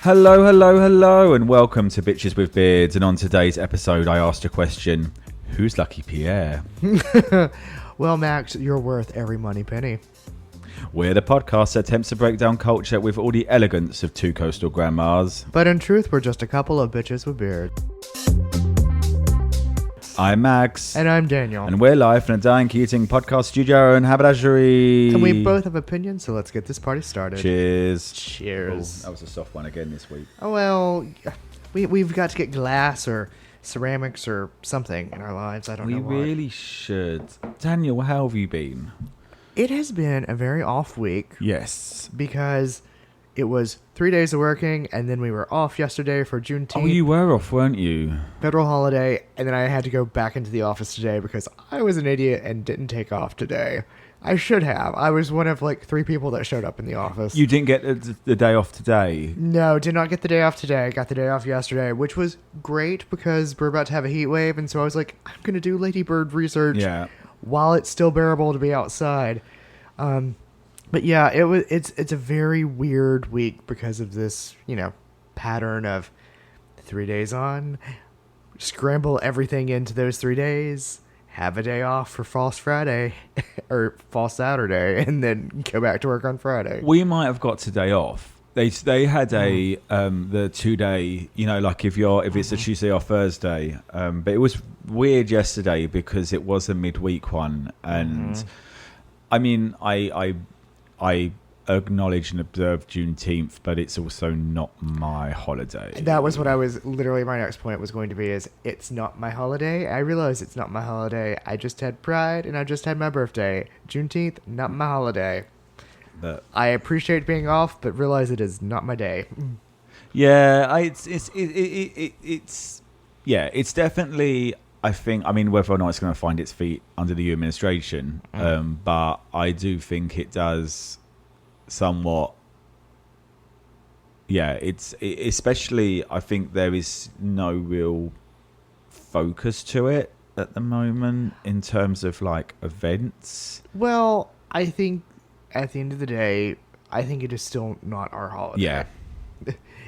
Hello, hello, hello, and welcome to Bitches with Beards. And on today's episode, I asked a question: who's lucky Pierre? Well, Max, you're worth every money penny. We're the podcast that attempts to break down culture with all the elegance of two coastal grandmas. But in truth, we're just a couple of bitches with beards. I'm Max. And I'm Daniel. And we're live from a Diane Keating podcast studio in haberdashery. And we both have opinions, so let's get this party started. Cheers. Cheers. Oh, that was a soft one again this week. Oh, well, we've got to get glass or ceramics or something in our lives. I don't know We really should. Daniel, how have you been? It has been a very off week. Yes. Because it was 3 days of working, and then we were off yesterday for Juneteenth. Oh, you were off, weren't you? Federal holiday, and then I had to go back into the office today because I was an idiot and didn't take off today. I should have. I was one of like 3 people that showed up in the office. You didn't get the day off today? No, did not get the day off today. Got the day off yesterday, which was great because we're about to have a heat wave, and so I was like, I'm going to do ladybird research while it's still bearable to be outside. But yeah, it's a very weird week because of this, pattern of 3 days on, scramble everything into those 3 days, have a day off for False Friday or False Saturday, and then go back to work on Friday. We might have got today off. They had the 2 day, like if it's a Tuesday or Thursday. But it was weird yesterday because it was a midweek one, and I mean I acknowledge and observe Juneteenth, but it's also not my holiday. That was what I was literally, my next point was going to be is it's not my holiday. I realize it's not my holiday. I just had Pride and I just had my birthday. Juneteenth, not my holiday. But I appreciate being off, but realize it is not my day. Yeah, it's definitely. I mean, whether or not it's going to find its feet under the new administration, but I do think it does somewhat. Yeah, especially. I think there is no real focus to it at the moment in terms of like events. Well, I think at the end of the day, I think it is still not our holiday. Yeah.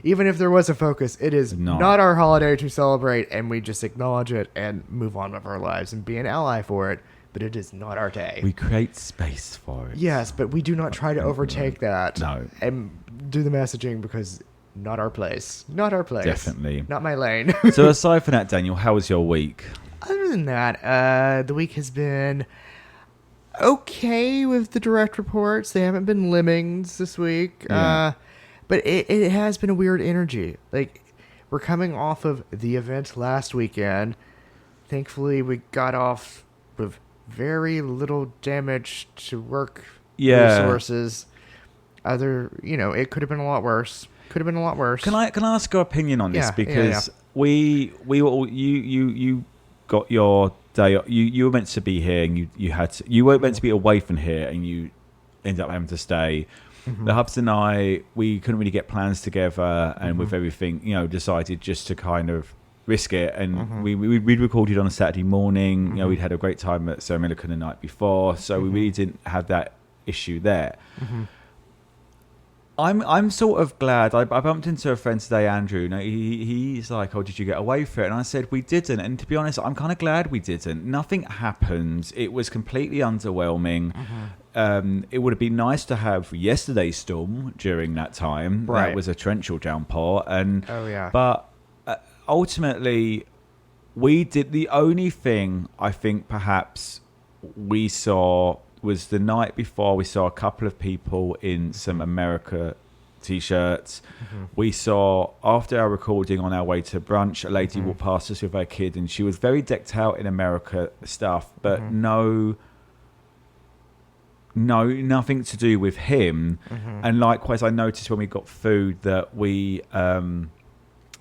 Even if there was a focus, it is not our holiday to celebrate, and we just acknowledge it and move on with our lives and be an ally for it, but it is not our day. We create space for it. Yes, but we do not try to overtake that. No. And do the messaging because not our place. Not our place. Definitely. Not my lane. So aside from that, Daniel, how was your week? Other than that, the week has been okay with the direct reports. They haven't been lemmings this week. Yeah. But it has been a weird energy. Like, we're coming off of the event last weekend. Thankfully, we got off with very little damage to work resources. It could have been a lot worse. Can I ask your opinion on this? Because we you got your day. You were meant to be here, and you weren't meant to be away from here, and you ended up having to stay. The hubs and I, we couldn't really get plans together, and with everything, decided just to kind of risk it. And we recorded on a Saturday morning. We'd had a great time at Sarah Millican the night before, so we really didn't have that issue there. I'm sort of glad. I bumped into a friend today, Andrew. He's like, "Oh, did you get away for it?" And I said, "We didn't." And to be honest, I'm kind of glad we didn't. Nothing happened. It was completely underwhelming. It would have been nice to have yesterday's storm during that time. Right. That was a torrential downpour. But ultimately, we did. The only thing I think perhaps we saw was the night before. We saw a couple of people in some America t-shirts. We saw, after our recording on our way to brunch, a lady walked past us with her kid, and she was very decked out in America stuff, but nothing to do with him. And likewise, I noticed when we got food that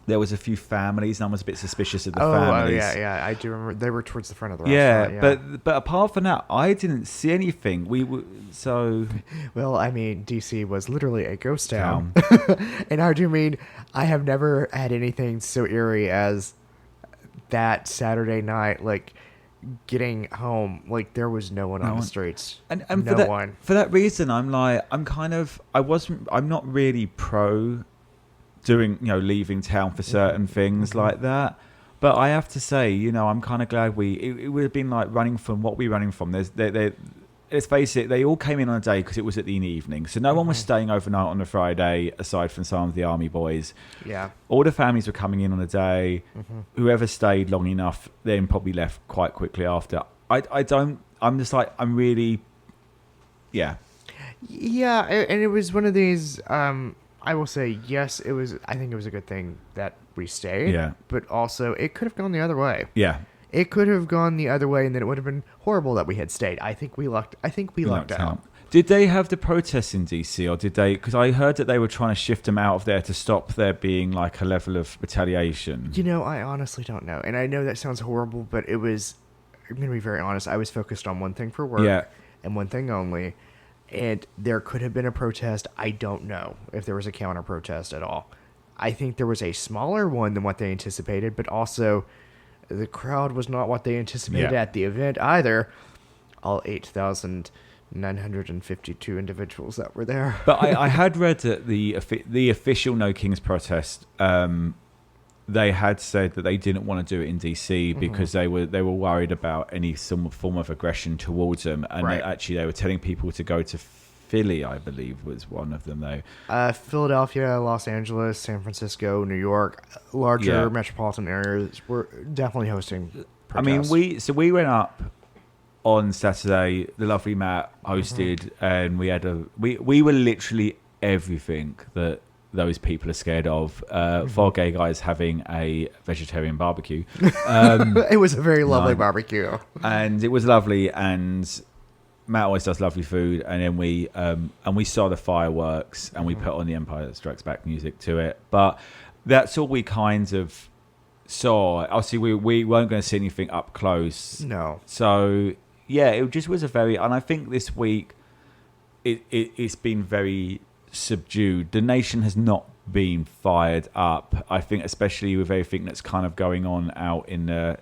there was a few families, and I was a bit suspicious of the families. Oh, yeah, I do remember. They were towards the front of the restaurant. Yeah, but apart from that, I didn't see anything. Well, I mean, DC was literally a ghost town. And I do mean, I have never had anything so eerie as that Saturday night, like, getting home, like there was no one on the streets, and one. For that reason, I'm not really pro leaving town for certain things like that. But I have to say, I'm kind of glad it would have been like running from what we're running from. Let's face it, they all came in on a day because it was at the evening. So no one was staying overnight on a Friday, aside from some of the army boys. Yeah. All the families were coming in on a day. Whoever stayed long enough then probably left quite quickly after. I'm really... Yeah. Yeah, and it was one of these... I will say, yes, I think it was a good thing that we stayed. Yeah. But also, it could have gone the other way. Yeah. It could have gone the other way, and then it would have been horrible that we had stayed. I think we lucked out. Did they have the protests in DC, or did they? Because I heard that they were trying to shift them out of there to stop there being like a level of retaliation. I honestly don't know, and I know that sounds horrible, but it was. I'm going to be very honest. I was focused on one thing for work, and one thing only, and there could have been a protest. I don't know if there was a counter protest at all. I think there was a smaller one than what they anticipated, but also. The crowd was not what they anticipated at the event either. All 8,952 individuals that were there. But I had read that the official No Kings protest, they had said that they didn't want to do it in DC because they were worried about any some form of aggression towards them, and they were telling people to go to Philly, I believe, was one of them, though. Philadelphia, Los Angeles, San Francisco, New York, larger metropolitan areas were definitely hosting protests. I mean, we went up on Saturday. The lovely Matt hosted, and we had we were literally everything that those people are scared of. 4 gay guys having a vegetarian barbecue. It was a very lovely barbecue, and it was lovely. And Matt always does lovely food, and then we saw the fireworks, and we put on the Empire Strikes Back music to it. But that's all we kind of saw. Obviously, we weren't going to see anything up close. No. So yeah, it just was and I think this week it's been very subdued. The nation has not been fired up. I think, especially with everything that's kind of going on out in the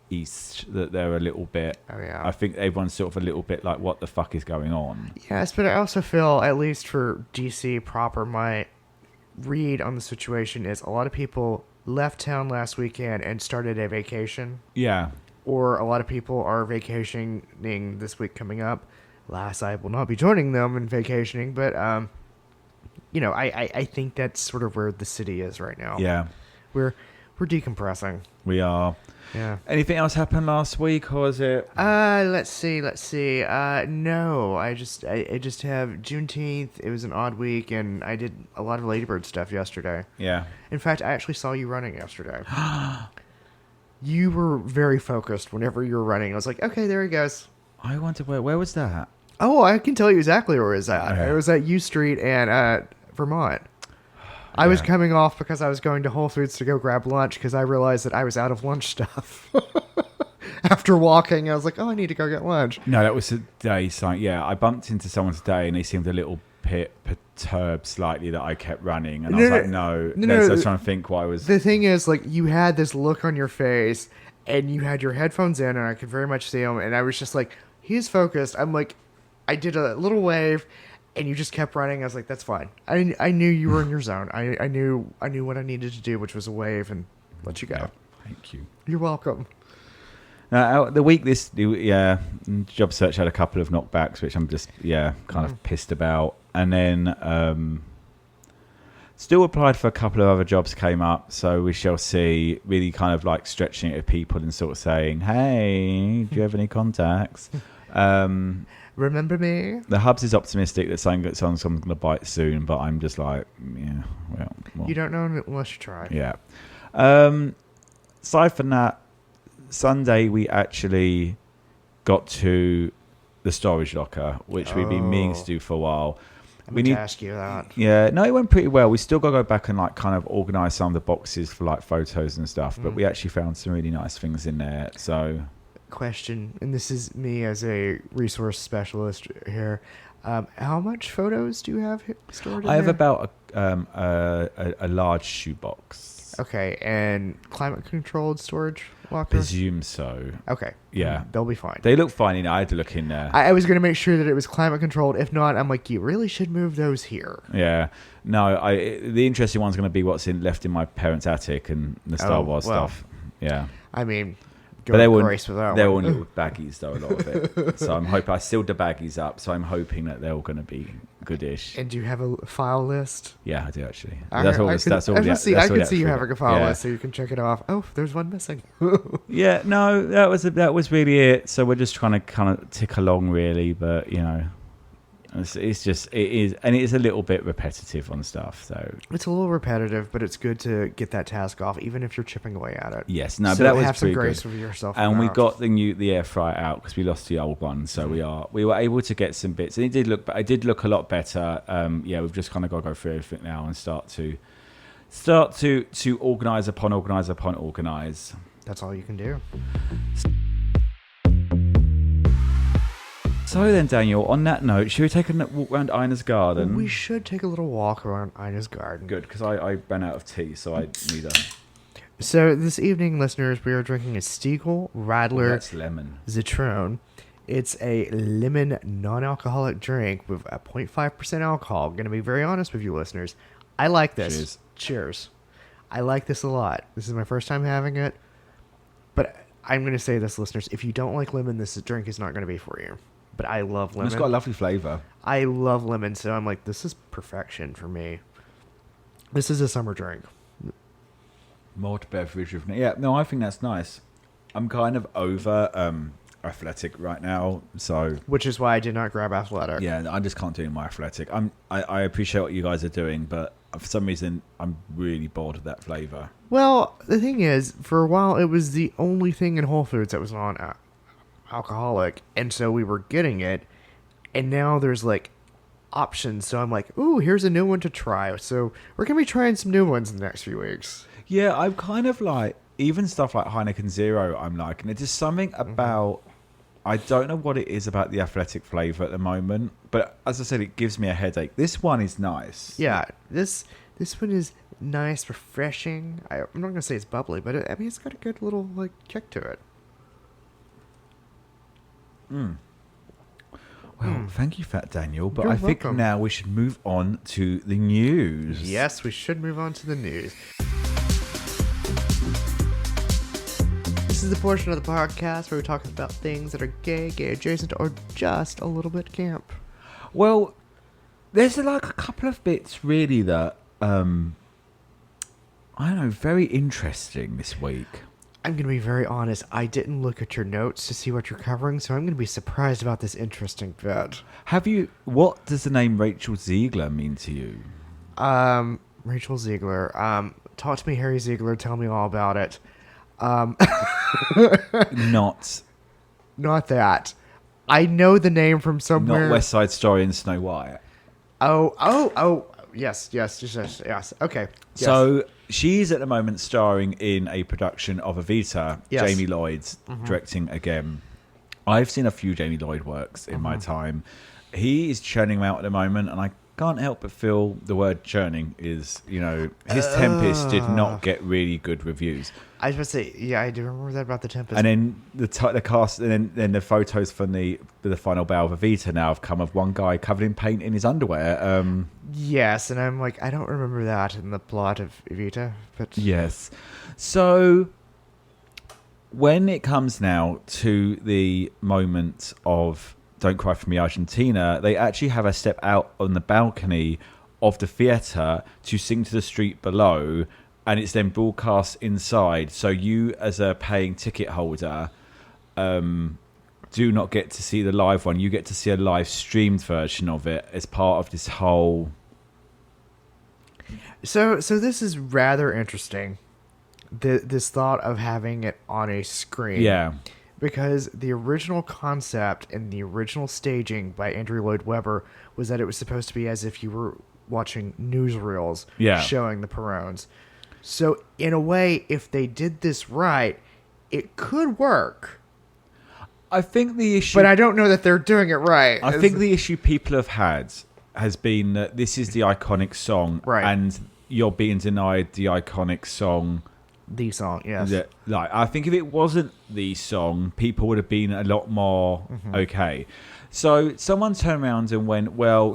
East, that they're a little bit. Oh yeah. I think everyone's sort of a little bit like, what the fuck is going on? Yes, but I also feel, at least for DC proper, my read on the situation is a lot of people left town last weekend and started a vacation. Yeah. Or a lot of people are vacationing this week coming up. Alas, I will not be joining them in vacationing, but I think that's sort of where the city is right now. Yeah. We're decompressing. We are. Yeah. Anything else happened last week, or was it? Let's see. No, I just have Juneteenth. It was an odd week, and I did a lot of Ladybird stuff yesterday. Yeah. In fact, I actually saw you running yesterday. You were very focused whenever you were running. I was like, okay, there he goes. I wonder where was that? Oh, I can tell you exactly where it was at. Okay. It was at U Street and Vermont. I was coming off because I was going to Whole Foods to go grab lunch because I realized that I was out of lunch stuff. After walking, I was like, oh, I need to go get lunch. No, that was a day. Yeah, I bumped into someone today and they seemed a little bit perturbed slightly that I kept running. And I was like, no. So I was trying to think why I was... The thing is, like, you had this look on your face and you had your headphones in and I could very much see him. And I was just like, he's focused. I'm like, I did a little wave. And you just kept running. I was like, "That's fine." I knew you were in your zone. I knew what I needed to do, which was a wave and let you go. Yeah, thank you. You're welcome. Now, the week job search had a couple of knockbacks, which I'm just kind of pissed about. And then still applied for a couple of other jobs came up, so we shall see. Really, kind of like stretching it at people and sort of saying, "Hey, do you have any contacts?" Remember me? The Hubs is optimistic that someone's going to bite soon, but I'm just like, well. You don't know unless you try. Yeah. Aside from that, Sunday we actually got to the storage locker, which we've been meaning to do for a while. We need to ask you that. Yeah, no, it went pretty well. We still got to go back and like kind of organise some of the boxes for like photos and stuff, but we actually found some really nice things in there. So... Question, and this is me as a resource specialist here. How much photos do you have stored in I have there? about a large shoebox. Yes. Okay, and climate-controlled storage locker? Presume so. Okay. Yeah. They'll be fine. They look fine. I had to look in there. I was going to make sure that it was climate-controlled. If not, I'm like, you really should move those here. Yeah. No, the interesting one's going to be what's left in my parents' attic and the Star Wars stuff. Yeah. I mean... But they were all little baggies though, a lot of it. So I'm hoping I sealed the baggies up. So I'm hoping that they're all going to be goodish. And do you have a file list? Yeah, I do actually. I can see you having a file list, so you can check it off. Oh, there's one missing. Yeah, no, that was really it. So we're just trying to kind of tick along, really. But it is a little bit repetitive on stuff. So it's a little repetitive, but it's good to get that task off, even if you're chipping away at it. Yes, no, so but that was have some pretty grace good. with yourself. And we got the air fryer out because we lost the old one. So we were able to get some bits, and it did look a lot better. We've just kind of got to go through everything now and start to organize upon organize. That's all you can do. So then, Daniel, on that note, should we take a walk around Ina's garden? Well, we should take a little walk around Ina's garden. Good, because I ran out of tea, so I need a... So this evening, listeners, we are drinking a Stiegel Radler that's lemon. Zitrone. It's a lemon non-alcoholic drink with a 0.5% alcohol. I'm going to be very honest with you, listeners. I like this. Cheers. I like this a lot. This is my first time having it. But I'm going to say this, listeners. If you don't like lemon, this drink is not going to be for you. But I love lemon. It's got a lovely flavor. I love lemon, so I'm like, this is perfection for me. This is a summer drink. Malt beverage. Yeah, no, I think that's nice. I'm kind of over athletic right now, so... Which is why I did not grab athletic. Yeah, I just can't do my athletic. I appreciate what you guys are doing, but for some reason, I'm really bored of that flavor. Well, the thing is, for a while, it was the only thing in Whole Foods that was on alcoholic, and so we were getting it, and now there's like options, so I'm like, ooh, here's a new one to try. So we're gonna be trying some new ones in the next few weeks. Yeah, I'm kind of like, even stuff like Heineken Zero I'm liking. It's just something about, I don't know what it is about the athletic flavor at the moment, but as I said, it gives me a headache. This one is nice. Yeah, this one is nice, refreshing. I'm not gonna say it's bubbly, but it's got a good little like kick to it. Well, thank you, Fat Daniel. But You're I think welcome. now we should move on to the news. Yes, we should move on to the news. This is the portion of the podcast where we talk about things that are gay adjacent, or just a little bit camp. Well, there's like a couple of bits really that, I don't know, very interesting this week. I'm going to be very honest. I didn't look at your notes to see what you're covering, so I'm going to be surprised about this interesting bit. What does the name Rachel Ziegler mean to you? Rachel Ziegler. Talk to me, Harry Ziegler. Tell me all about it. Not that. I know the name from somewhere. Not West Side Story and Snow White. Oh. Yes. Okay. Yes. So she's at the moment starring in a production of Evita. Yes. Jamie Lloyd's directing again. I've seen a few Jamie Lloyd works in my time. He is churning them out at the moment, and I can't help but feel the word churning is, his Tempest did not get really good reviews. I was about to say, yeah, I do remember that about the Tempest. And then the cast, and then the photos from the final bow of Evita now have come of one guy covered in paint in his underwear. Yes, and I'm like, I don't remember that in the plot of Evita, but yes. So when it comes now to the moment of Don't Cry For Me Argentina, they actually have a step out on the balcony of the theatre to sing to the street below, and it's then broadcast inside. So you, as a paying ticket holder, do not get to see the live one. You get to see a live streamed version of it as part of this whole... So this is rather interesting, this thought of having it on a screen. Yeah. Because the original concept and the original staging by Andrew Lloyd Webber was that it was supposed to be as if you were watching newsreels showing the Perones. So in a way, if they did this right, it could work. I think the issue... But I don't know that they're doing it right. I think the issue people have had has been that this is the iconic song, right, and you're being denied the iconic song. The song, yes. Like, I think if it wasn't the song, people would have been a lot more okay. So someone turned around and went, well,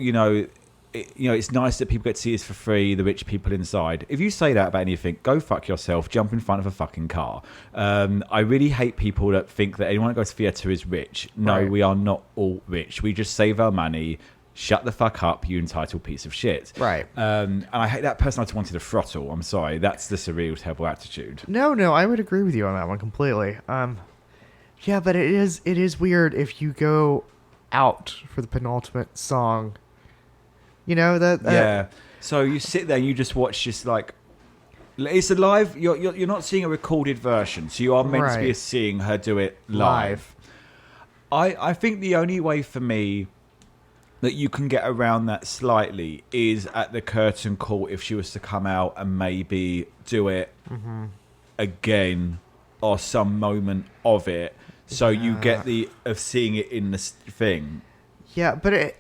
it's nice that people get to see this for free, the rich people inside. If you say that about anything, go fuck yourself, jump in front of a fucking car. I really hate people that think that anyone that goes to theatre is rich. No, right. We are not all rich. We just save our money. Shut the fuck up, you entitled piece of shit. Right. And I hate that person I just wanted to throttle. I'm sorry. That's the surreal, terrible attitude. No, I would agree with you on that one completely. Yeah, but it is weird if you go out for the penultimate song. Yeah. So you sit there and you just watch it's a live. You're not seeing a recorded version, so you are meant to be seeing her do it live. I think the only way for me that you can get around that slightly is at the curtain call if she was to come out and maybe do it again or some moment of it, so you get of seeing it in the thing. Yeah, but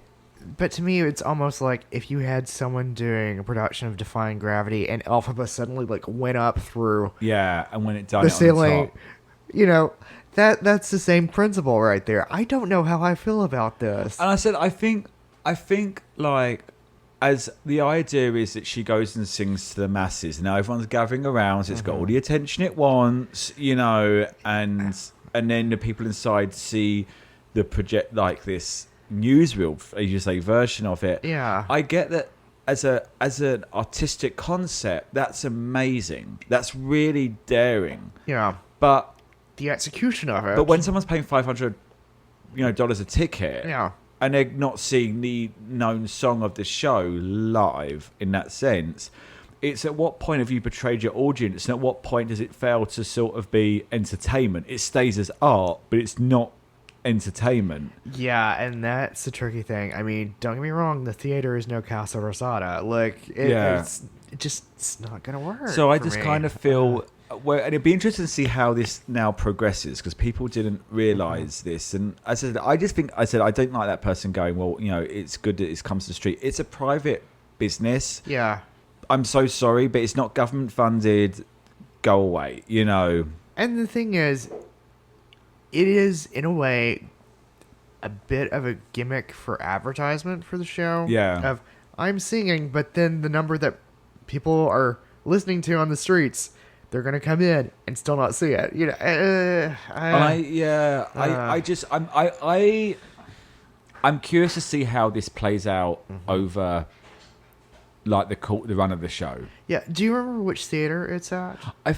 to me it's almost like if you had someone doing a production of Defying Gravity and Elphaba suddenly went up through and when it done the it ceiling, on top. That's the same principle right there. I don't know how I feel about this. And I said, I think as the idea is that she goes and sings to the masses. Now everyone's gathering around, so it's got all the attention it wants, and then the people inside see the project this newsreel, as you say, version of it. Yeah. I get that as an artistic concept, that's amazing. That's really daring. Yeah. But the execution of it. But when someone's paying $500, dollars a ticket, and they're not seeing the known song of the show live in that sense, it's at what point have you betrayed your audience, and at what point does it fail to sort of be entertainment? It stays as art, but it's not entertainment. Yeah, and that's a tricky thing. I mean, don't get me wrong, the theater is no Casa Rosada. It's not gonna work. So I just kind of feel. Well, and it'd be interesting to see how this now progresses, because people didn't realise this. And I said, I don't like that person going, well, it's good that it comes to the street. It's a private business. Yeah. I'm so sorry, but it's not government funded. Go away, And the thing is, it is, in a way, a bit of a gimmick for advertisement for the show. Yeah. Of, I'm singing, but then the number that people are listening to on the streets, they're going to come in and still not see it. I'm curious to see how this plays out over the run of the show. Yeah. Do you remember which theater it's at? I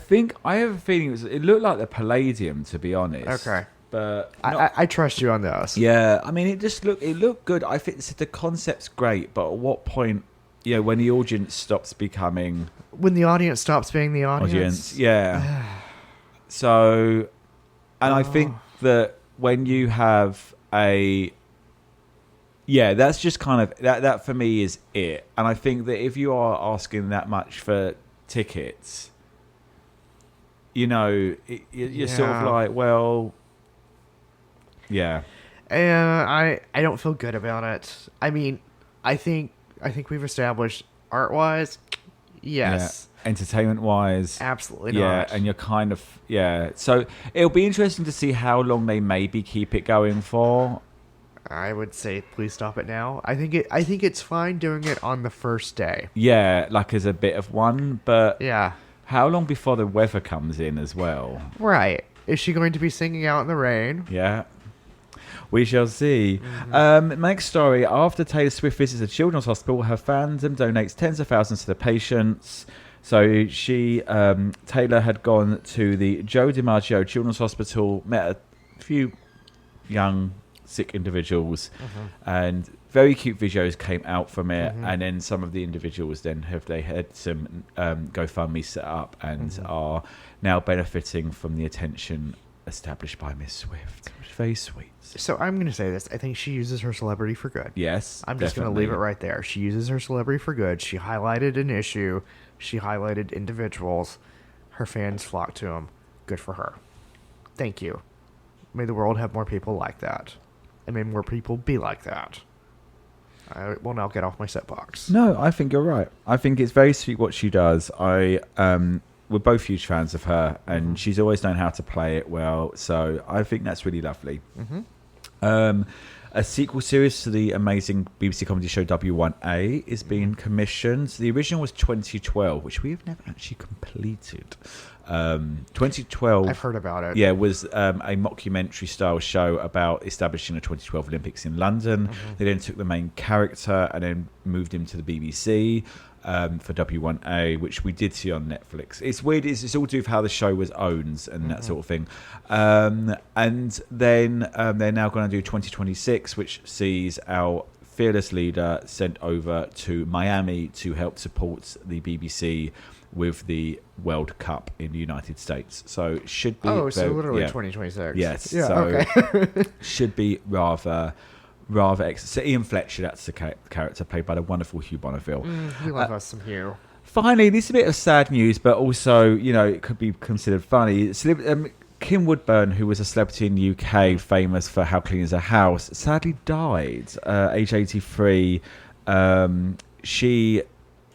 have a feeling it looked like the Palladium, to be honest. Okay. But I trust you on this. Yeah. I mean, it looked good. I think the concept's great, but at what point, when the audience stops becoming... When the audience stops being the audience. Yeah. So, and I think that when you have that's just kind of, that for me is it. And I think that if you are asking that much for tickets, you're sort of like, well, yeah. I don't feel good about it. I mean, I think we've established art-wise, yes. Yeah. Entertainment-wise, absolutely not. Yeah, and you're kind of So it'll be interesting to see how long they maybe keep it going for. I would say, please stop it now. I think it's fine doing it on the first day. Yeah, as a bit of one, but yeah. How long before the weather comes in as well? Right. Is she going to be singing out in the rain? Yeah. We shall see. Next story. After Taylor Swift visits a children's hospital, her fandom donates tens of thousands to the patients. So Taylor had gone to the Joe DiMaggio Children's Hospital, met a few young, sick individuals, and very cute videos came out from it. And then some of the individuals had some GoFundMe set up and are now benefiting from the attention established by Miss Swift. Which is very sweet. So I'm going to say this. I think she uses her celebrity for good. Yes, I'm just going to leave it right there. She uses her celebrity for good. She highlighted an issue. She highlighted individuals. Her fans flocked to them. Good for her. Thank you. May the world have more people like that. And may more people be like that. I will now get off my soapbox. No, I think you're right. I think it's very sweet what she does. We're both huge fans of her, and she's always known how to play it well. So I think that's really lovely. Mm-hmm. A sequel series to the amazing BBC comedy show W1A is being commissioned. The original was 2012, which we have never actually completed. 2012, I've heard about it. Yeah, was a mockumentary style show about establishing the 2012 Olympics in London. Mm-hmm. They then took the main character and then moved him to the BBC for W1A, which we did see on Netflix. It's weird. It's all to do with how the show was owned and that sort of thing. And then they're now going to do 2026, which sees our fearless leader sent over to Miami to help support the BBC with the World Cup in the United States. So it should be... Oh, so literally 2026. Yes. Yeah, so okay. should be rather so Ian Fletcher, that's the character played by the wonderful Hugh Bonneville. We love us some Hugh. Finally, this is a bit of sad news, but also, it could be considered funny. Kim Woodburn, who was a celebrity in the UK, famous for How Clean Is a House, sadly died, age 83. She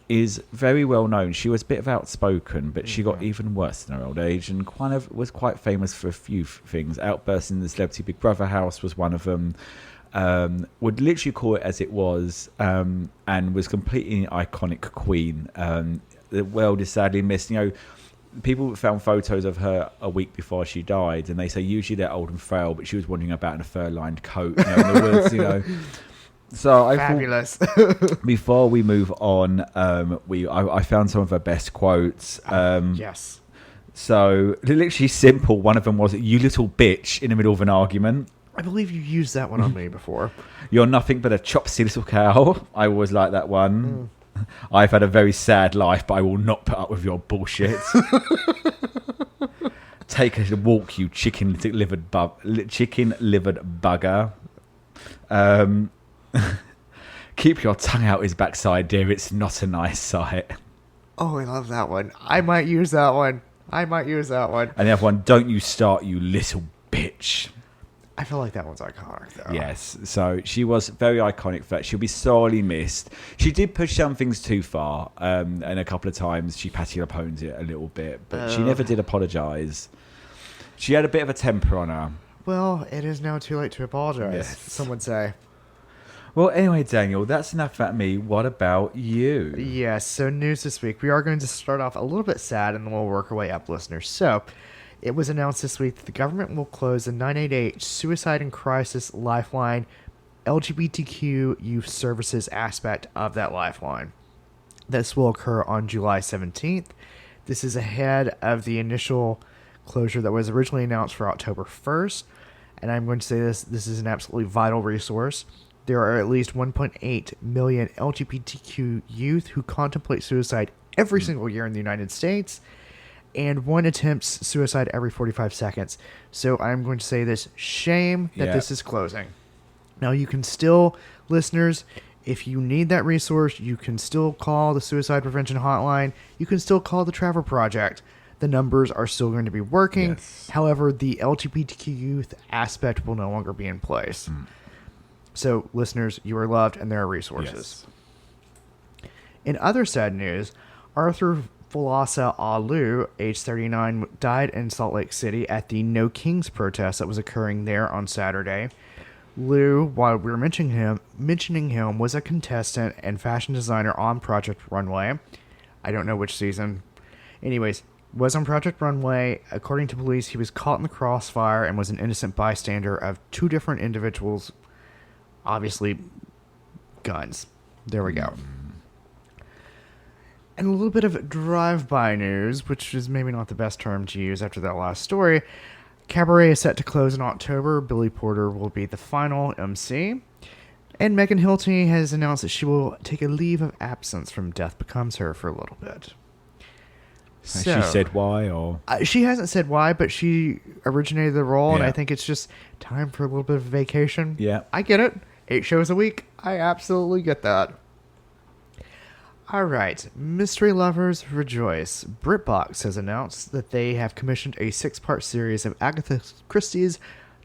is very well known. She was a bit of outspoken, but she got even worse in her old age and was quite famous for a few things. Outbursts in the Celebrity Big Brother house was one of them. Would literally call it as it was, and was completely an iconic queen. The world is sadly missed. People found photos of her a week before she died, and they say usually they're old and frail, but she was wandering about in a fur-lined coat, in the woods, So I Fabulous. Before we move on, I found some of her best quotes. Yes. So literally simple. One of them was, "You little bitch," in the middle of an argument. I believe you used that one on me before. "You're nothing but a chopsy little cow." I always like that one. "I've had a very sad life, but I will not put up with your bullshit." "Take a walk, you chicken-livered bugger." "Keep your tongue out his backside, dear. It's not a nice sight." Oh, I love that one. I might use that one. And the other one, "Don't you start, you little bitch." I feel like that one's iconic, though. Yes, so she was very iconic for that. She'll be sorely missed. She did push some things too far, and a couple of times she patted her opponent a little bit, but she never did apologise. She had a bit of a temper on her. Well, it is now too late to apologise, Yes. some would say. Well, anyway, Daniel, that's enough about me. What about you? Yes, so news this week. We are going to start off a little bit sad, and then we'll work our way up, listeners. So, it was announced this week that the government will close the 988 Suicide and Crisis Lifeline LGBTQ youth services aspect of that lifeline. This will occur on July 17th. This is ahead of the initial closure that was originally announced for October 1st. And I'm going to say this is an absolutely vital resource. There are at least 1.8 million LGBTQ youth who contemplate suicide every single year in the United States, and one attempts suicide every 45 seconds. So I'm going to say this, shame that this is closing. Now, you can still, listeners, if you need that resource, you can still call the Suicide Prevention Hotline. You can still call the Trevor Project. The numbers are still going to be working. Yes. However, the LGBTQ youth aspect will no longer be in place. So, listeners, you are loved, and there are resources. Yes. In other sad news, Arthur Folasa Alu, age 39, died in Salt Lake City at the No Kings protest that was occurring there on Saturday. Lou, while we were mentioning him, was a contestant and fashion designer on Project Runway. I don't know which season. Anyways, was on Project Runway. According to police, he was caught in the crossfire and was an innocent bystander of two different individuals. Obviously, guns. There we go. And a little bit of drive-by news, which is maybe not the best term to use after that last story. Cabaret is set to close in October. Billy Porter will be the final MC. And Megan Hilty has announced that she will take a leave of absence from Death Becomes Her for a little bit. Has she said why? Or she hasn't said why, but she originated the role, and Yeah. I think it's just time for a little bit of vacation. Yeah. I get it. 8 shows a week. I absolutely get that. All right. Mystery lovers rejoice. BritBox has announced that they have commissioned a 6-part series of Agatha Christie's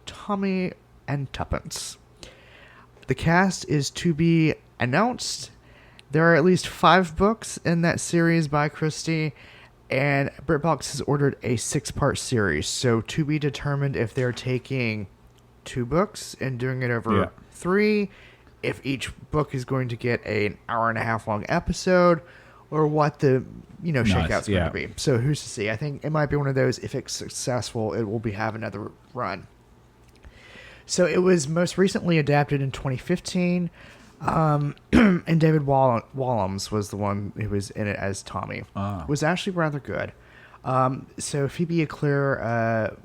Tommy and Tuppence. The cast is to be announced there are at least 5 books in that series by Christie, and BritBox has ordered a 6-part series. So to be determined if they're taking 2 books and doing it over 3, if each book is going to get an hour-and-a-half long episode, or what the shakeout's going to be. So who's to see? I think it might be one of those, if it's successful, it will have another run. So it was most recently adapted in 2015, and David Walliams was the one who was in it as Tommy. It was actually rather good. So Phoebe Claire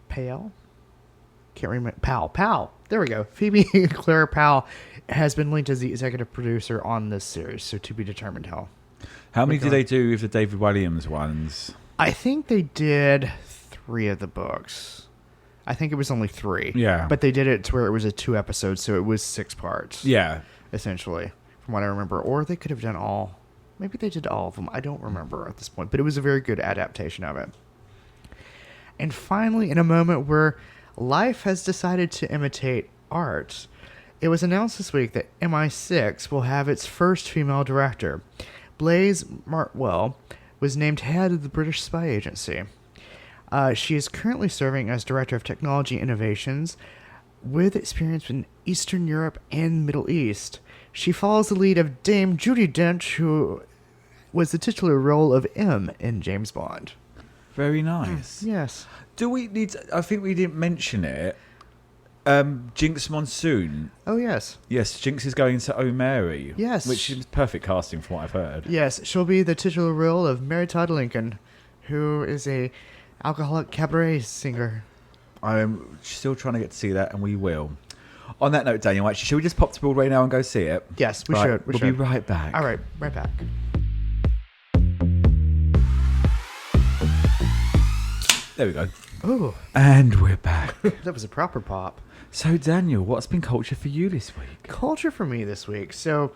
Powell? Can't remember. Powell. There we go. Phoebe Claire Powell has been linked as the executive producer on this series, so to be determined how. How many did they do with the David Walliams ones? I think they did 3 of the books. I think it was only 3. Yeah. But they did it to where it was a 2 episodes, so it was 6 parts. Yeah. Essentially, from what I remember. Or they could have done all. Maybe they did all of them. I don't remember at this point. But it was a very good adaptation of it. And finally, in a moment where life has decided to imitate art, it was announced this week that MI6 will have its first female director. Blaise Martwell was named head of the British spy agency. She is currently serving as Director of Technology Innovations with experience in Eastern Europe and Middle East. She follows the lead of Dame Judi Dench, who was the titular role of M in James Bond. Very nice. Yes. Do we need I think we didn't mention it. Jinx Monsoon. Oh, yes. Yes, Jinx is going to Oh Mary. Yes. Which is perfect casting from what I've heard. Yes, she'll be the titular role of Mary Todd Lincoln, who is a alcoholic cabaret singer. I'm still trying to get to see that, and we will. On that note, Daniel, actually, should we just pop to Broadway now and go see it? Yes, we should. We'll be right back. All right, right back. There we go. Oh. And we're back. That was a proper pop. So, Daniel, what's been culture for you this week? Culture for me this week. So,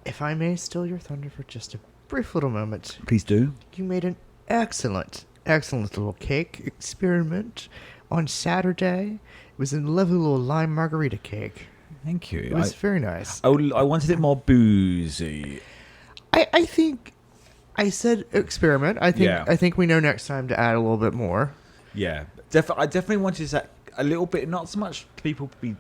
if I may steal your thunder for just a brief little moment. Please do. You made an excellent little cake experiment on Saturday. It was a lovely little lime margarita cake. Thank you. It was very nice. I wanted it more boozy. I think I said experiment. I think we know next time to add a little bit more. Yeah. I definitely wanted that a little bit, not so much people be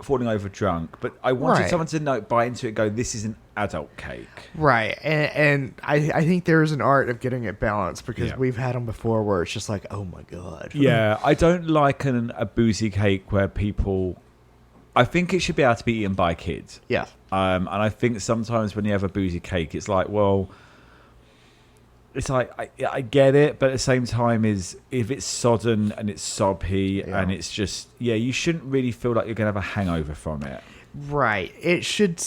falling over drunk, but I wanted someone to buy into it and go, this is an adult cake. Right. And I think there's an art of getting it balanced, because we've had them before where it's just like, oh my God. Yeah. I don't like a boozy cake where people... I think it should be able to be eaten by kids. Yeah. And I think sometimes when you have a boozy cake, it's like, well... It's like, I get it, but at the same time, if it's sodden and it's soppy and it's just, you shouldn't really feel like you're going to have a hangover from it. Right. It should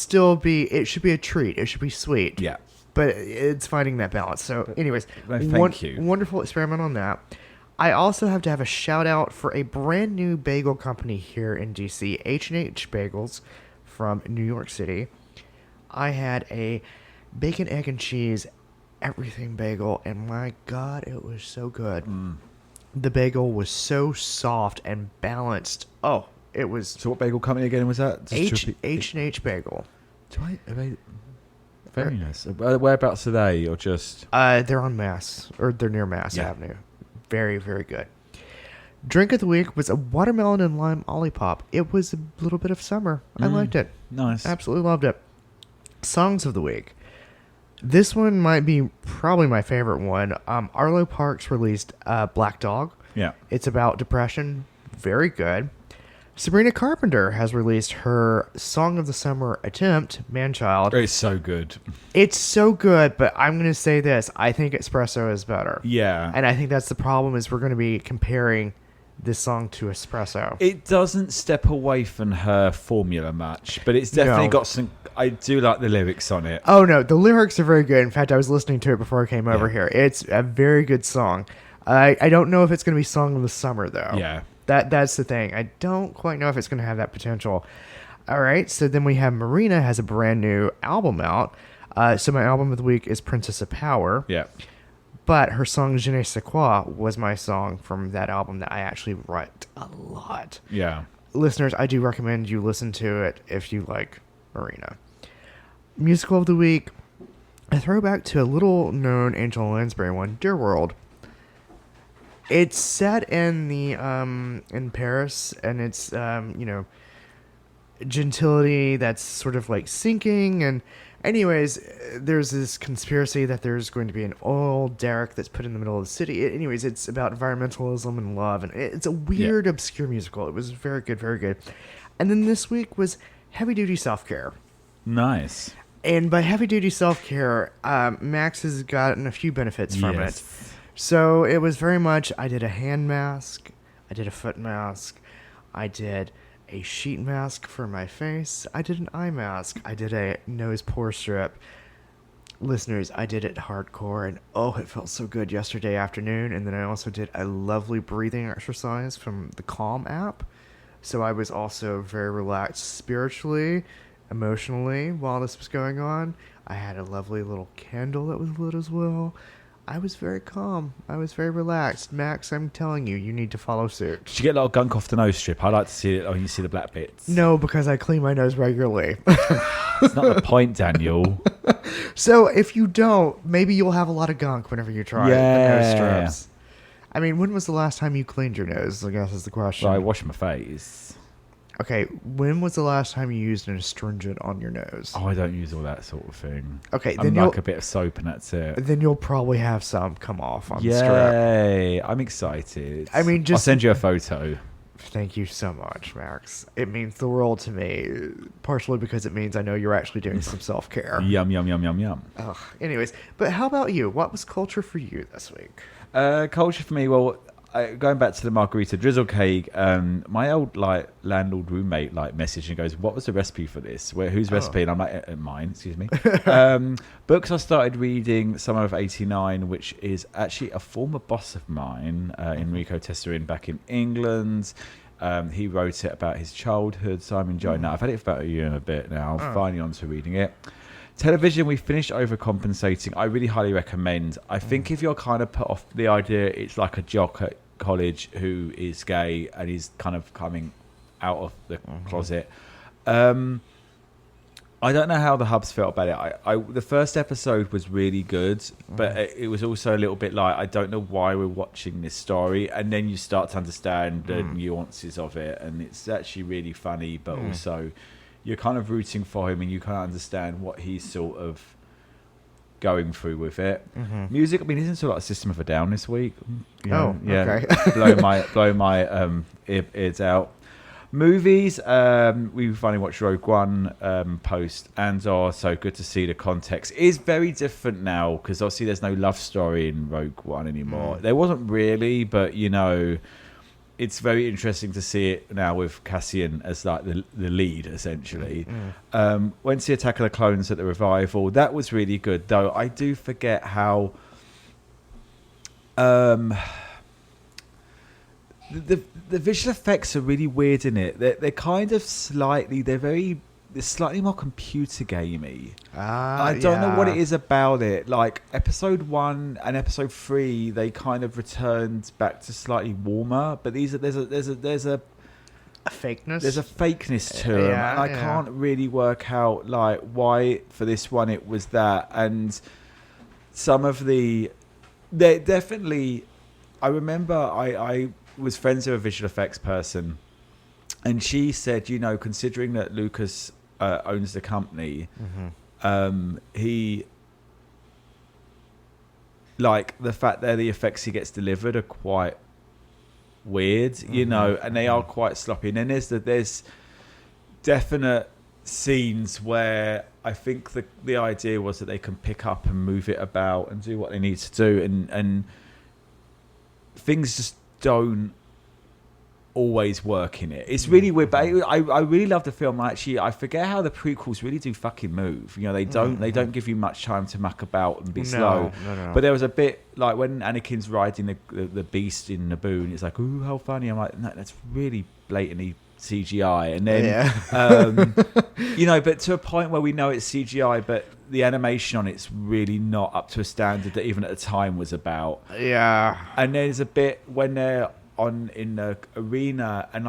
be a treat. It should be sweet. Yeah. But it's finding that balance. So anyways, thank you. Wonderful experiment on that. I also have to have a shout out for a brand new bagel company here in DC, H&H Bagels from New York City. I had a bacon, egg, and cheese everything bagel, and my God, it was so good. The bagel was so soft and balanced. Oh, it was. So what bagel company again was that? H&H Bagel. Very nice. Whereabouts are they, or just? They're on Mass, or they're near Mass Avenue. Very, very good. Drink of the week was a watermelon and lime olipop. It was a little bit of summer. I liked it. Nice. Absolutely loved it. Songs of the week. This one might be probably my favorite one. Arlo Parks released Black Dog. Yeah. It's about depression. Very good. Sabrina Carpenter has released her Song of the Summer attempt, Manchild. It's so good. It's so good, but I'm going to say this. I think Espresso is better. Yeah. And I think that's the problem, is we're going to be comparing this song to Espresso. It doesn't step away from her formula much, but it's definitely got some... I do like the lyrics on it. Oh, no. The lyrics are very good. In fact, I was listening to it before I came over here. It's a very good song. I don't know if it's going to be Song of the Summer, though. Yeah. That's the thing. I don't quite know if it's going to have that potential. All right. So then we have Marina has a brand new album out. So my album of the week is Princess of Power. Yeah. But her song Je ne sais quoi was my song from that album that I actually write a lot. Yeah. Listeners, I do recommend you listen to it if you like Marina. musical of the week, a throwback to a little-known Angela Lansbury one, Dear World. It's set in the in Paris, and it's gentility that's sort of like sinking. And anyways, there's this conspiracy that there's going to be an oil derrick that's put in the middle of the city. Anyways, it's about environmentalism and love, and it's a weird, obscure musical. It was very good, very good. And then this week was heavy duty self-care. Nice. And by heavy duty self-care, Max has gotten a few benefits from it. So it was very much, I did a hand mask, I did a foot mask, I did a sheet mask for my face, I did an eye mask, I did a nose pore strip. Listeners, I did it hardcore, and oh, it felt so good yesterday afternoon. And then I also did a lovely breathing exercise from the Calm app. So I was also very relaxed spiritually, emotionally while this was going on. I had a lovely little candle that was lit as well. I was very calm. I was very relaxed. Max, I'm telling you, you need to follow suit. Did you get a little gunk off the nose strip? I like to see it when you see the black bits. No, because I clean my nose regularly. That's not the point, Daniel. So if you don't, maybe you'll have a lot of gunk whenever you try the nose strips. I mean, when was the last time you cleaned your nose, I guess is the question. Well, I wash my face. Okay, when was the last time you used an astringent on your nose? Oh, I don't use all that sort of thing. Okay, then like a bit of soap and that's it. Then you'll probably have some come off on the strip. Yay, I'm excited. I mean, I'll send you a photo. Thank you so much, Max. It means the world to me, partially because it means I know you're actually doing some self-care. Yum, yum, yum, yum, yum. Ugh. Anyways, but how about you? What was culture for you this week? Culture for me, well, going back to the margarita drizzle cake, my old landlord roommate messaged and goes, "What was the recipe for this? Whose recipe?" And I'm like, "Mine, excuse me." Books I started reading Summer of '89, which is actually a former boss of mine, Enrico Tesserin, back in England. He wrote it about his childhood, so I'm enjoying that. I've had it for about a year and a bit now. I'm finally on to reading it. Television, we finished Overcompensating. I really highly recommend. I think if you're kind of put off the idea, it's like a jock at college who is gay and he's kind of coming out of the closet. I don't know how the hubs felt about it. The first episode was really good, but it was also a little bit like, I don't know why we're watching this story. And then you start to understand the nuances of it, and it's actually really funny, but also you're kind of rooting for him and you kind of understand what he's sort of going through with it. Music, I mean, isn't sort of like System of a Down this week. Okay. blow my ears out. Movies, we finally watched Rogue One post Andor, so good to see the context. It is very different now because obviously there's no love story in Rogue One anymore. There wasn't really, but it's very interesting to see it now with Cassian as like the lead, essentially. Went to see Attack of the Clones at the revival. That was really good, though. I do forget how the visual effects are really weird in it. They're kind of they're slightly more computer gamey. I don't know what it is about it. Like episode 1 and episode 3, they kind of returned back to slightly warmer, but there's a fakeness. There's a fakeness to them, and I can't really work out like why for this one it was that. And some of they're definitely. I remember I was friends with a visual effects person, and she said, considering that Lucas owns the company, he the fact that the effects he gets delivered are quite weird, and they are quite sloppy. And then there's definite scenes where I think the idea was that they can pick up and move it about and do what they need to do, and things just don't always work in it. It's really weird, but I really love the film. Actually, I forget how the prequels really do fucking move. They don't give you much time to muck about and be slow. No. But there was a bit like when Anakin's riding the beast in Naboo, and it's like, ooh, how funny. I'm like, no, that's really blatantly CGI. And then but to a point where we know it's CGI, but the animation on it's really not up to a standard that even at the time was about. And there's a bit when they're in the arena, and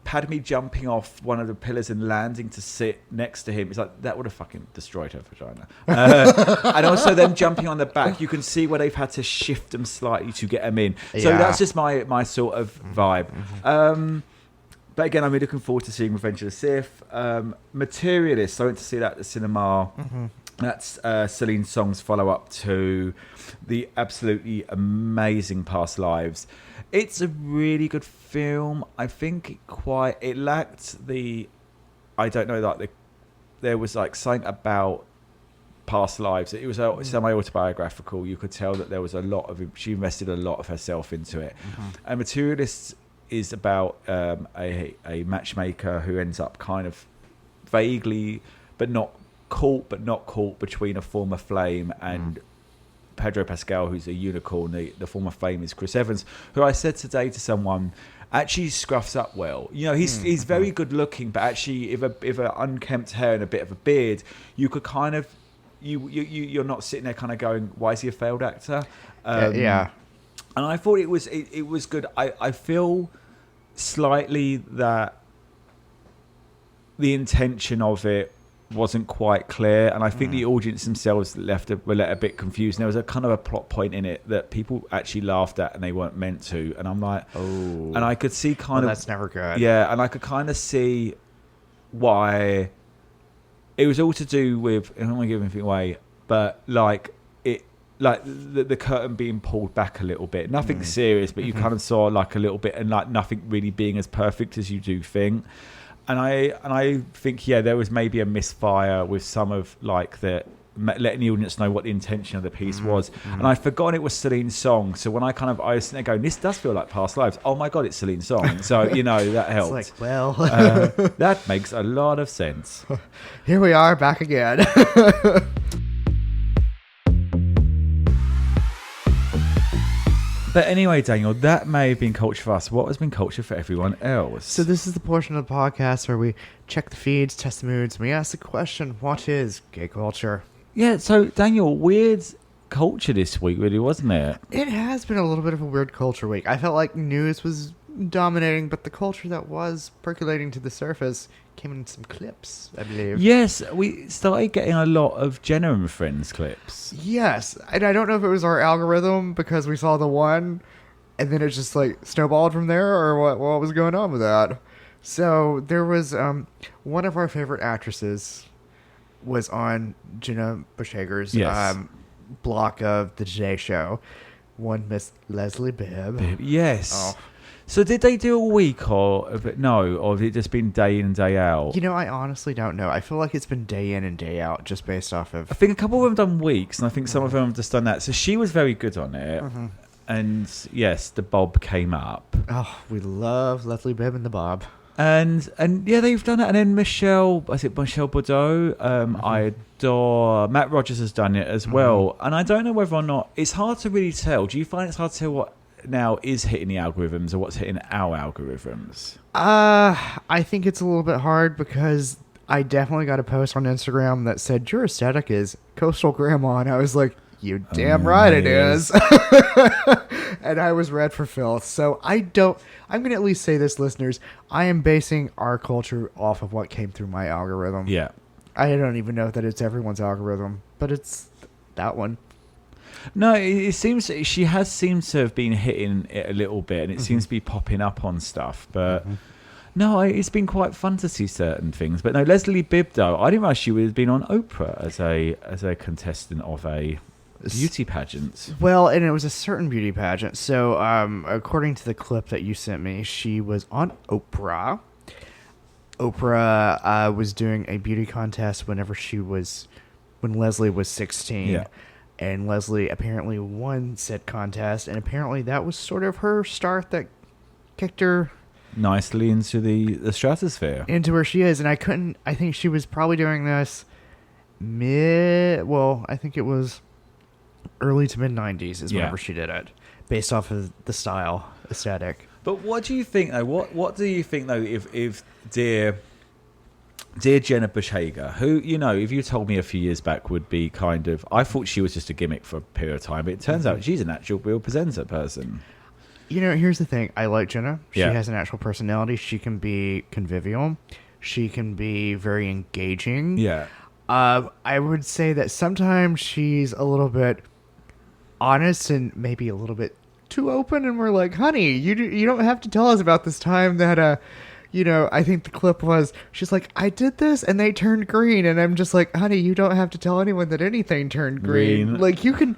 Padme jumping off one of the pillars and landing to sit next to him. It's like, that would have fucking destroyed her vagina. And also them jumping on the back. You can see where they've had to shift them slightly to get them in. So that's just my sort of vibe. But again, I'm really looking forward to seeing Revenge of the Sith. Materialist, I went to see that at the cinema. That's Celine Song's follow-up to the absolutely amazing Past Lives. It's a really good film. I think it lacked the, I don't know, like there was like something about Past Lives. It was semi-autobiographical. You could tell that there was she invested a lot of herself into it. And Materialists is about a matchmaker who ends up kind of vaguely, but not caught between a former flame and Pedro Pascal, who's a unicorn. The former flame is Chris Evans, who I said today to someone actually scruffs up well. You know, he's very good looking, but actually if a unkempt hair and a bit of a beard, you could kind of you're not sitting there kind of going, why is he a failed actor? And I thought it was good. I feel slightly that the intention of it wasn't quite clear, and I think the audience themselves were a bit confused. And there was a kind of a plot point in it that people actually laughed at and they weren't meant to, and I'm like, and I could see that's never good. Yeah, and I could kind of see why it was all to do with, I don't want to give anything away, but like the curtain being pulled back a little bit. Nothing serious, but you kind of saw like a little bit, and like nothing really being as perfect as you do think. And I think, there was maybe a misfire with some of like letting the audience know what the intention of the piece was. And I'd forgotten it was Celine's song. So when I was sitting there going, this does feel like Past Lives. Oh my God, it's Celine's song. So, that helped. It's like, well. That makes a lot of sense. Here we are back again. But anyway, Daniel, that may have been culture for us. What has been culture for everyone else? So this is the portion of the podcast where we check the feeds, test the moods, and we ask the question, what is gay culture? Yeah, so Daniel, weird culture this week, really, wasn't it? It has been a little bit of a weird culture week. I felt like news was dominating, but the culture that was percolating to the surface came in some clips, I believe. Yes, we started getting a lot of Jenna and Friends clips. Yes, and I don't know if it was our algorithm because we saw the one and then it just like snowballed from there, or what was going on with that. So there was one of our favorite actresses was on Jenna Bush Hager's block of the Today Show. One Miss Leslie Bibb. Yes. Oh. So did they do a week or have it just been day in and day out? I honestly don't know. I feel like it's been day in and day out just based off of... I think a couple of them have done weeks, and I think some of them have just done that. So she was very good on it. And yes, the Bob came up. Oh, we love Leslie Bibb and the Bob. And yeah, they've done it. And then Michelle Bordeaux, I adore. Matt Rogers has done it as well. And I don't know whether or not... It's hard to really tell. Do you find it's hard to tell what now is hitting the algorithms or what's hitting our algorithms? I think it's a little bit hard because I definitely got a post on Instagram that said your aesthetic is coastal grandma, and I was like, you damn right it is. And I was read for filth. So I'm gonna at least say this, listeners, I am basing our culture off of what came through my algorithm. Yeah, I don't even know that it's everyone's algorithm, but it's that one. No, it seems she has seemed to have been hitting it a little bit, and it seems to be popping up on stuff. But no, it's been quite fun to see certain things. But no, Leslie Bibb, though, I didn't realize she had been on Oprah as a contestant of a beauty pageant. Well, and it was a certain beauty pageant. So, according to the clip that you sent me, she was on Oprah. Oprah was doing a beauty contest when Leslie was 16. Yeah. And Leslie apparently won said contest, and apparently that was sort of her start that kicked her nicely into the stratosphere, into where she is. And I think she was probably doing this I think it was early to mid 90s is whenever she did it, based off of the style aesthetic. But what do you think though? What do you think though? If dear Jenna Bush Hager, who, if you told me a few years back would be I thought she was just a gimmick for a period of time, but it turns out she's an actual real presenter person. Here's the thing. I like Jenna. She Yeah. has an actual personality. She can be convivial. She can be very engaging. Yeah. I would say that sometimes she's a little bit honest and maybe a little bit too open, and we're like, honey, you don't have to tell us about this time that I think the clip was, she's like, I did this and they turned green, and I'm just like, honey, you don't have to tell anyone that anything turned green. Like, you can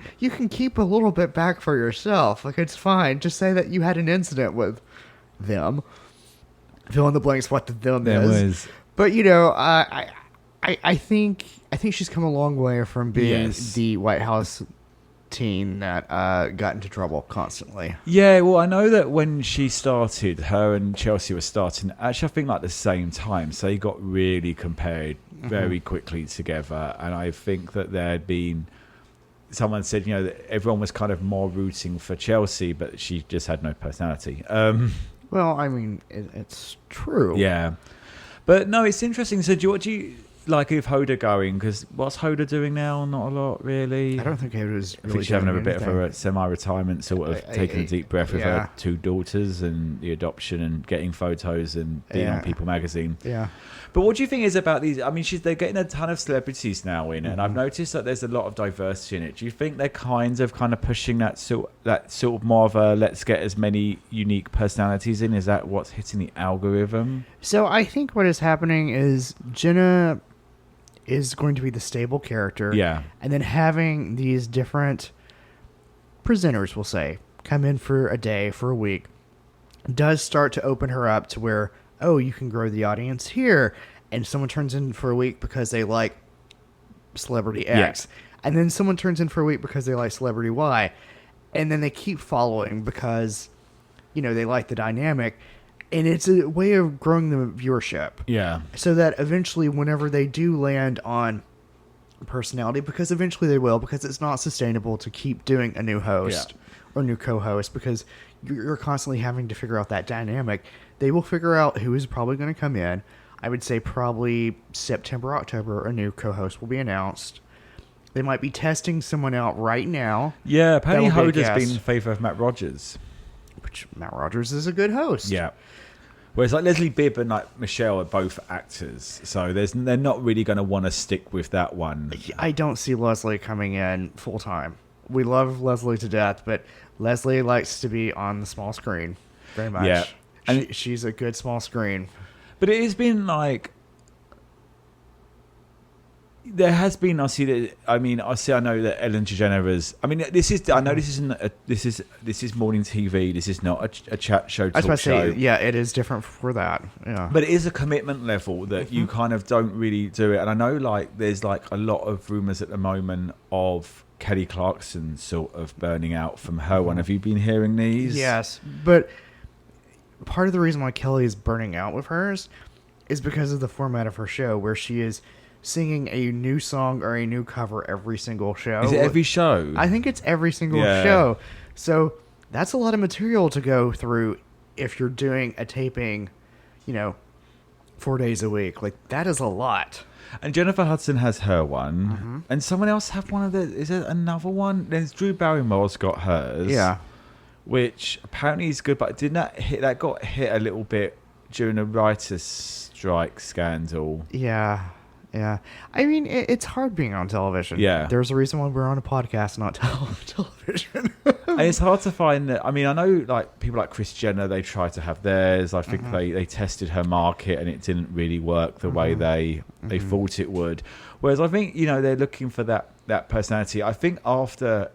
keep a little bit back for yourself. Like, it's fine. Just say that you had an incident with them. Fill in the blanks what the them is. But I think she's come a long way from being the White House teen that got into trouble constantly. Yeah, well, I know that when she started, her and Chelsea were starting, actually I think like the same time, so they got really compared very quickly together, and I think that there'd been, someone said, that everyone was kind of more rooting for Chelsea, but she just had no personality. Well, I mean, it's true. Yeah. But no, it's interesting. So what do you like with Hoda going? Because what's Hoda doing now? Not a lot, really. I don't think Hoda's really she's having a bit of a semi-retirement, sort of taking a deep breath with her 2 daughters and the adoption and getting photos and being on People magazine. Yeah. But what do you think is about these? I mean, they're getting a ton of celebrities now in, and I've noticed that there's a lot of diversity in it. Do you think they're kind of pushing that sort of more of a let's get as many unique personalities in? Is that what's hitting the algorithm? So I think what is happening is Jenna is going to be the stable character. Yeah. And then having these different presenters, we'll say, come in for a day, for a week, does start to open her up to where, oh, you can grow the audience here. And someone turns in for a week because they like Celebrity X. Yeah. And then someone turns in for a week because they like Celebrity Y. And then they keep following because, they like the dynamic. And it's a way of growing the viewership. Yeah. So that eventually, whenever they do land on personality, because eventually they will, because it's not sustainable to keep doing a new host or new co-host, because you're constantly having to figure out that dynamic. They will figure out who is probably going to come in. I would say probably September, October, a new co-host will be announced. They might be testing someone out right now. Yeah, apparently Hoda's been in favour of Matt Rogers. Which Matt Rogers is a good host. Yeah. Whereas like Leslie Bibb and like Michelle are both actors, so they're not really going to want to stick with that one. I don't see Leslie coming in full time. We love Leslie to death, but Leslie likes to be on the small screen very much. Yeah, and she's a good small screen. But it has been like there has been. I know that Ellen DeGeneres. I mean, this is. I know this isn't. This is morning TV. This is not a chat show. I was about to say, yeah, it is different for that. Yeah, but it is a commitment level that you kind of don't really do it. And I know, like, there's like a lot of rumors at the moment of Kelly Clarkson sort of burning out from her one. Have you been hearing these? Yes, but part of the reason why Kelly is burning out with hers is because of the format of her show, where she is singing a new song or a new cover every single show. Is it every show? I think it's every single show. So that's a lot of material to go through if you're doing a taping, 4 days a week. Like, that is a lot. And Jennifer Hudson has her one. And someone else have one of the... Is there another one? There's Drew Barrymore's got hers. Yeah. Which apparently is good, but that got hit a little bit during a writer's strike scandal. Yeah. Yeah. I mean, it's hard being on television. Yeah. There's a reason why we're on a podcast, not television. And it's hard to find that. I mean, I know like people like Kris Jenner, they tried to have theirs. I think they tested her market and it didn't really work the way they thought it would. Whereas I think, they're looking for that personality. I think after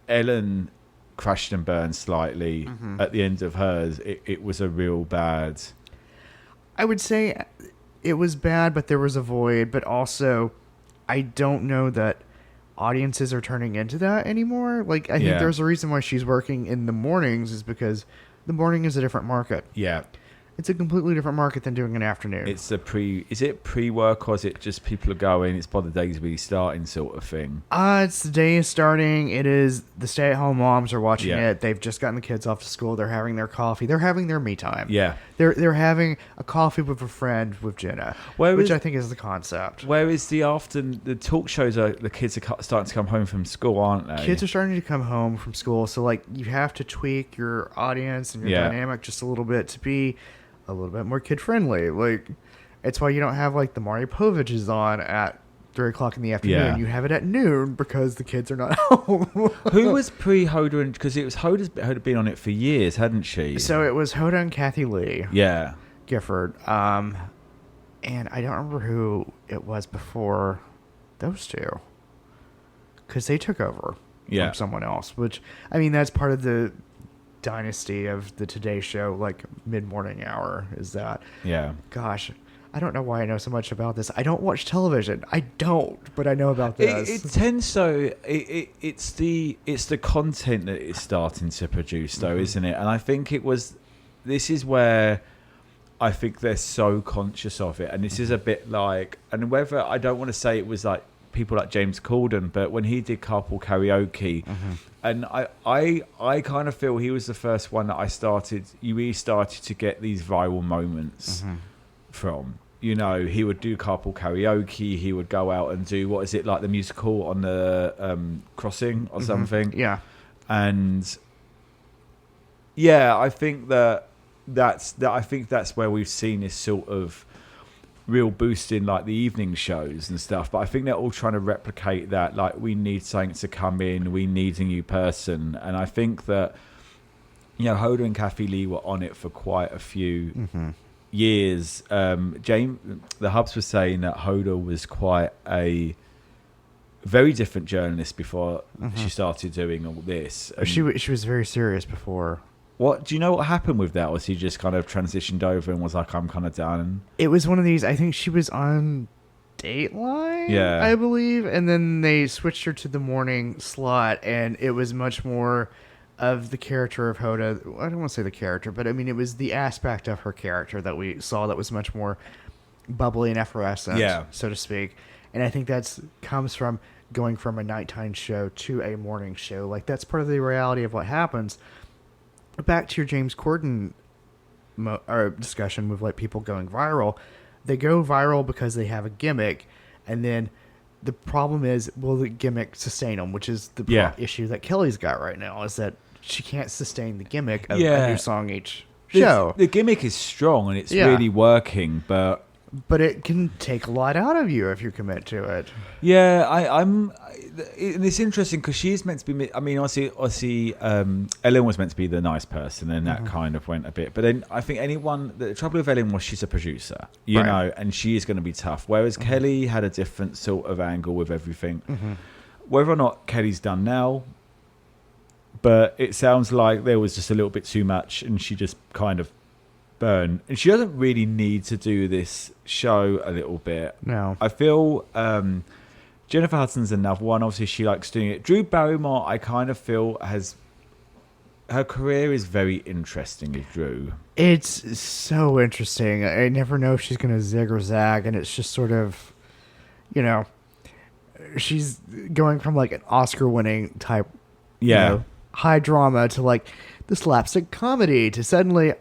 Ellen crashed and burned slightly at the end of hers, it was a real bad... I would say... It was bad, but there was a void. But also, I don't know that audiences are turning into that anymore. Like, I think there's a reason why she's working in the mornings is because the morning is a different market. Yeah. It's a completely different market than doing an afternoon. Is it pre-work or is it just people are going, it's by the day's really starting sort of thing? It's the day is starting. It is the stay-at-home moms are watching it. They've just gotten the kids off to school. They're having their coffee. They're having their me time. Yeah. They're having a coffee with a friend with Jenna, which I think is the concept. Whereas the talk shows the kids are starting to come home from school, aren't they? Kids are starting to come home from school, so like you have to tweak your audience and your dynamic just a little bit to be a little bit more kid-friendly. Like, it's why you don't have, like, the Maury Poviches on at 3 o'clock in the afternoon. Yeah. You have it at noon because the kids are not home. Who was pre-Hoda? Because it was Hoda's been on it for years, hadn't she? So it was Hoda and Kathy Lee. Yeah. Gifford. And I don't remember who it was before those two. Because they took over from someone else. Which, I mean, that's part of the dynasty of the Today Show, like mid-morning hour, is that. Yeah. Gosh, I don't know why I know so much about this. I don't watch television. I don't, but I know about this. It tends so. It's the content that it's starting to produce, though, isn't it? And I think this is where I think they're so conscious of it, and this is a bit like, and whether I don't want to say it was like people like James Corden, but when he did Carpool Karaoke, and I kind of feel he was the first one that you really started to get these viral moments from. You know, he would do Carpool Karaoke, he would go out and do, what is it, like the musical on the crossing or something? Yeah. And yeah, I think that's where we've seen this sort of real boost in like the evening shows and stuff, but I think they're all trying to replicate that, like, we need something to come in, we need a new person. And I think that, you know, Hoda and Kathy Lee were on it for quite a few years. The Hubs was saying that Hoda was quite a very different journalist before she started doing all this. And she was very serious before. What do you know what happened with that? Was he just kind of transitioned over and was like, I'm kind of done? It was one of these, I think she was on Dateline, I believe, and then they switched her to the morning slot, and it was much more of the character of Hoda. I don't want to say the character, but I mean, it was the aspect of her character that we saw that was much more bubbly and effervescent, so to speak. And I think that's comes from going from a nighttime show to a morning show. Like, that's part of the reality of what happens. Back to your James Corden discussion with like people going viral. They go viral because they have a gimmick, and then the problem is, will the gimmick sustain them? Which is the issue that Kelly's got right now, is that she can't sustain the gimmick of a new song each show. The gimmick is strong and it's really working, but it can take a lot out of you if you commit to it. Yeah, it's interesting because she's meant to be. I mean, obviously, Ellen was meant to be the nice person, and that kind of went a bit. But then I think the trouble with Ellen was she's a producer, you know, and she is going to be tough. Whereas Kelly had a different sort of angle with everything. Whether or not Kelly's done now, but it sounds like there was just a little bit too much, and she just kind of burn. And she doesn't really need to do this show a little bit. No. I feel Jennifer Hudson's another one. Obviously, she likes doing it. Drew Barrymore, I kind of feel her career is very interesting with Drew. It's so interesting. I never know if she's going to zig or zag, and it's just sort of, you know, she's going from like an Oscar-winning type, you know, high drama to like the slapstick comedy to suddenly,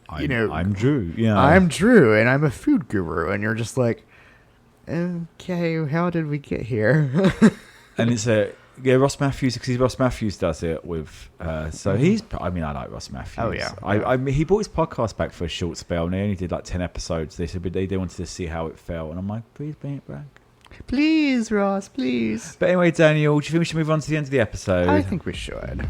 I'm Drew. Yeah, I'm Drew, and I'm a food guru, and you're just like, okay, how did we get here? And it's Ross Matthews, because Ross Matthews does it with. So he's. I mean, I like Ross Matthews. Oh yeah. I mean, he brought his podcast back for a short spell, and they only did like 10 episodes. They said they wanted to see how it felt, and I'm like, please bring it back. Please, Ross, please. But anyway, Daniel, do you think we should move on to the end of the episode? I think we should.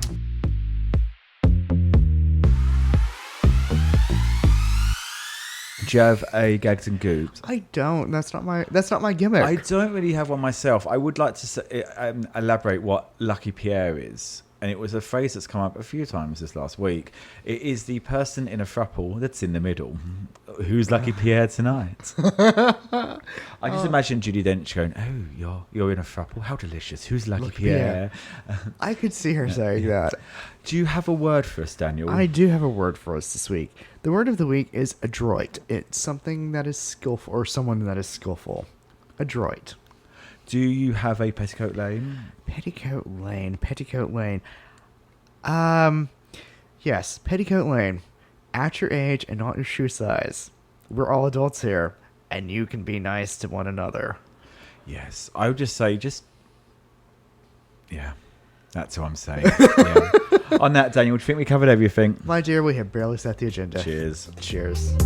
Do you have a gags and goops? I don't. That's not my gimmick. I don't really have one myself. I would like to elaborate what Lucky Pierre is. and it was a phrase that's come up a few times this last week. It is the person in a throuple that's in the middle. Who's lucky Pierre tonight? I just imagine Judi Dench going, "Oh, you're in a throuple. How delicious. Who's lucky Pierre?" I could see her saying that. Do you have a word for us, Daniel? I do have a word for us this week. The word of the week is adroit. It's something that is skillful, or someone that is skillful. Adroit. Do you have a petticoat lane? Petticoat lane. Yes, petticoat lane. At your age and not your shoe size. We're all adults here, and you can be nice to one another. Yes, I would just say, yeah, that's what I'm saying. Yeah. On that, Daniel, do you think we covered everything? My dear, we have barely set the agenda. Cheers. Cheers.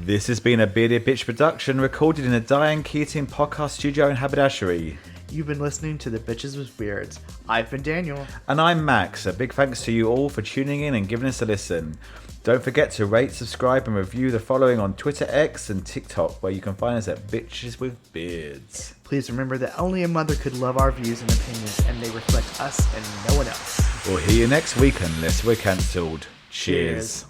This has been a Bearded Bitch production recorded in a Diane Keating podcast studio in Haberdashery. You've been listening to The Bitches with Beards. I've been Daniel. And I'm Max. A big thanks to you all for tuning in and giving us a listen. Don't forget to rate, subscribe and review the following on Twitter, X and TikTok, where you can find us at Bitches with Beards. Please remember that only a mother could love our views and opinions, and they reflect us and no one else. We'll hear you next week unless we're cancelled. Cheers.